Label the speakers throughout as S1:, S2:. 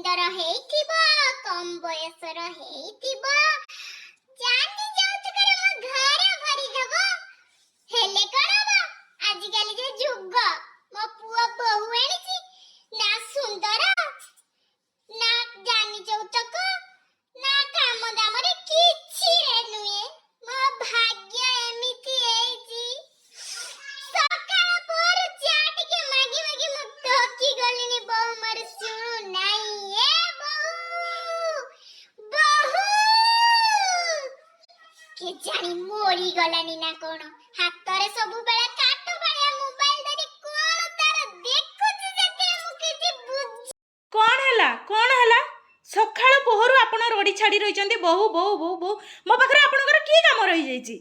S1: ସୁନ୍ଦର ହେଇଥିବ, କମ୍ ବୟସର ହେଇଥିବ, ଜାଣି ଯାଉଥିକରେ ମୋ ଘର ଭରିଦବ। ହେଲେ କଣ ହବ? ଆଜିକାଲି ଯେ ଯୁଗ, ମୋ ପୁଅ ବୋହୂ ଆଣିଛି, ନା ସୁନ୍ଦର, ନା ଜାନି ଯୌତକ, ନା କାମ ଦାମରେ କିଛିରେ ନୁହେଁ। ମୋ ଭାଗ୍ୟ ଏମିତି ହେଇଛି। ସକାଳ ପହରୁ ଚା ଟିକେ ମାଗି ମାଗି ମୁଁ ଥକି ଗଲିଣି। ବୋହୂ ମୋର ଶୁଣୁ ନାହିଁ। ଏ ବୋହୂ, ବୋହୂ କେଜାଣି ମରି ଗଲାନି ନା କଣ? ହାତରେ ସବୁବେଳେ କାଠ ଭଳିଆ ମୋବାଇଲ ଧରି କଣ ତାର ଦେଖୁଛି, ସେଥିରେ ମୁଁ କିଛି ବୁଝି।
S2: କଣ ହେଲା? କଣ ହେଲା? ସକାଳ ପହରୁ ଆପଣ ରଡ଼ି ଛାଡ଼ି ରହିଛନ୍ତି ବୋହୁ ବୋହୁ ବୋହୁ ବୋହୁ। ମୋ ପାଖରେ ଆପଣଙ୍କର କି କାମ ରହିଯାଇଛି?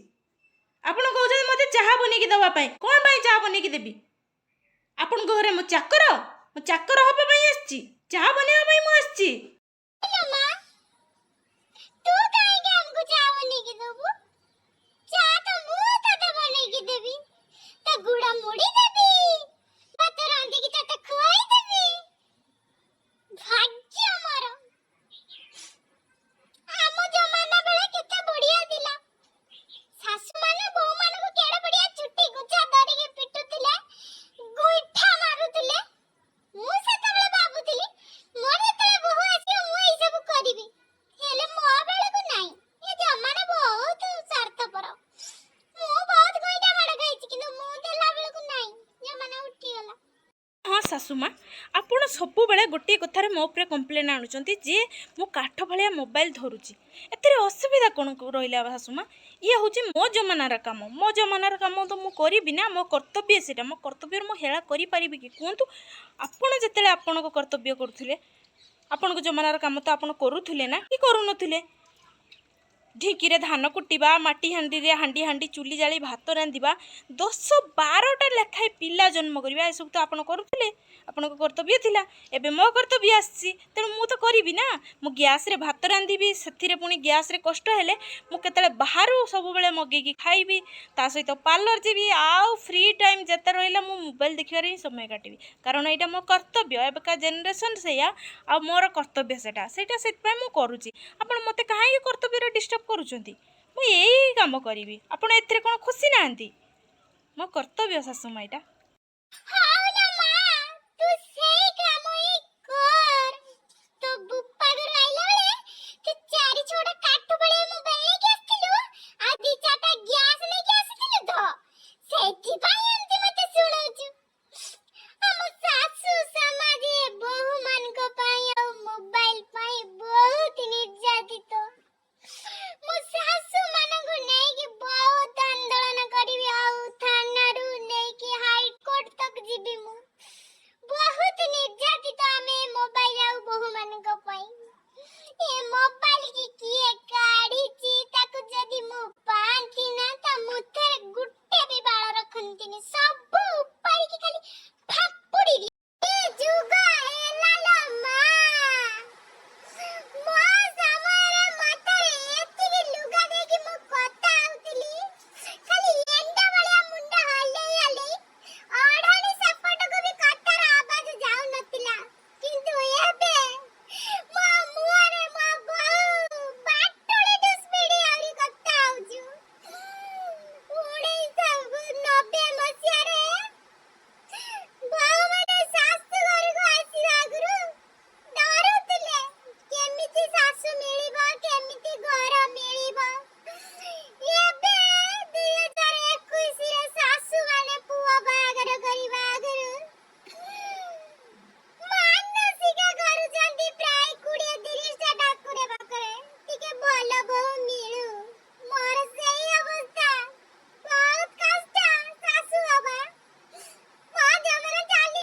S2: ଆପଣ କହୁଛନ୍ତି ମୋତେ ଚାହା ବନେଇକି ଦେବା ପାଇଁ। କ'ଣ ପାଇଁ ଚାହା ବନେଇକି ଦେବି? ଆପଣଙ୍କ ଘରେ ମୁଁ ଚାକର ହେବା ପାଇଁ ଆସିଛି? ଚାହା ବନେଇବା ପାଇଁ ମୁଁ ଆସିଛି?
S1: ମା, ତୁ କାହିଁକି ଆମକୁ ଚା ବନେଇକି ଦବୁ? ଚା ତ ମୁଁ ତତେ ବନେଇକି ଦେବି। ତା ଗୁଡ଼ ମୁଡ଼ି ଦେବି, ଭାତ ରାନ୍ଧିକି ତତେ ଖୁଆଇ ଦେବି। ଭାଗ୍ୟ ମୋର। ଆମ ଜମାନା ବେଳେ କେତେ ବଢିଆ ଥିଲା। ଶାଶୁମାନେ ବୋହୂମାନଙ୍କୁ କେଡ଼େ ବଢିଆ ଚୁଟି ଗୁଛା ଧରିକି ପିଟୁଥିଲେ, ଗୋଇଠା ମାରୁଥିଲେ। ମୁଁ ସେତେବେଳେ ଭାବୁଥିଲି ମୋର ଯେତେବେଳେ ବୋହୂ ଆସିବ ମୁଁ ଏଇ ସବୁ କରିବି। ହେଲେ ମୋ ବେଳକୁ ନାହିଁ। ଏ ଜମାନା ବହୁତ ସ୍ୱାର୍ଥପର। ମୁଁ ବହୁତ ଗୋଇଠା ମାଡ଼ ଖାଇଛି, କିନ୍ତୁ ମୁଁ ଦେଲା ବେଳକୁ ନାହିଁ। ଜମାନା ଉଠିଗଲା।
S2: ହଁ ଶାଶୁମା, ଆପଣ ସବୁବେଳେ ଗୋଟିଏ କଥାରେ ମୋ ଉପରେ କମ୍ପ୍ଲେନ୍ ଆଣୁଛନ୍ତି ଯେ ମୁଁ କାଠ ଭଳିଆ ମୋବାଇଲ ଧରୁଛି। ଏଥିରେ ଅସୁବିଧା କ'ଣ ରହିଲା ଶାଶୁମା? ଇଏ ହେଉଛି ମୋ ଜମାନାର କାମ। ମୋ ଜମାନାର କାମ ତ ମୁଁ କରିବି ନା। ମୋ କର୍ତ୍ତବ୍ୟ ସେଇଟା। ମୋ କର୍ତ୍ତବ୍ୟରେ ମୁଁ ହେଳା କରିପାରିବି କି କୁହନ୍ତୁ? ଆପଣ ଯେତେବେଳେ ଆପଣଙ୍କ କର୍ତ୍ତବ୍ୟ କରୁଥିଲେ, ଆପଣଙ୍କ ଜମାନାର କାମ ତ ଆପଣ କରୁଥିଲେ ନା, କି କରୁନଥିଲେ? ଢିଙ୍କିରେ ଧାନ କୁଟିବା, ମାଟି ହାଣ୍ଡିରେ ହାଣ୍ଡି ଚୁଲି ଜାଳି ଭାତ ରାନ୍ଧିବା, 10-12ଟା ଲେଖାଏଁ ପିଲା ଜନ୍ମ କରିବା, ଏସବୁ ତ ଆପଣ କରୁଥିଲେ। ଆପଣଙ୍କ କର୍ତ୍ତବ୍ୟ ଥିଲା। ଏବେ ମୋ କର୍ତ୍ତବ୍ୟ ଆସିଛି, ତେଣୁ ମୁଁ ତ କରିବି ନା। ମୁଁ ଗ୍ୟାସ୍ରେ ଭାତ ରାନ୍ଧିବି, ସେଥିରେ ପୁଣି ଗ୍ୟାସ୍ରେ କଷ୍ଟ ହେଲେ ମୁଁ କେତେବେଳେ ବାହାରୁ ସବୁବେଳେ ମଗେଇକି ଖାଇବି, ତା ସହିତ ପାର୍ଲର ଯିବି, ଆଉ ଫ୍ରି ଟାଇମ୍ ଯେତେ ରହିଲା ମୁଁ ମୋବାଇଲ ଦେଖିବାରେ ହିଁ ସମୟ କାଟିବି। କାରଣ ଏଇଟା ମୋ କର୍ତ୍ତବ୍ୟ। ଏବେକା ଜେନେରେସନ୍ ସେଇଆ, ଆଉ ମୋର କର୍ତ୍ତବ୍ୟ ସେଇଟା ସେଥିପାଇଁ ମୁଁ କରୁଛି। ଆପଣ ମୋତେ କାହିଁକି କର୍ତ୍ତବ୍ୟରେ ଡିଷ୍ଟର୍ବ କରୁଛନ୍ତି? ମୁଁ ଏଇ କାମ କରିବି। ଆପଣ ଏଥିରେ କ'ଣ ଖୁସି ନାହାନ୍ତି? ମୋ କର୍ତ୍ତବ୍ୟ ଶାଶୁମା ଏଇଟା।
S1: ହଁ,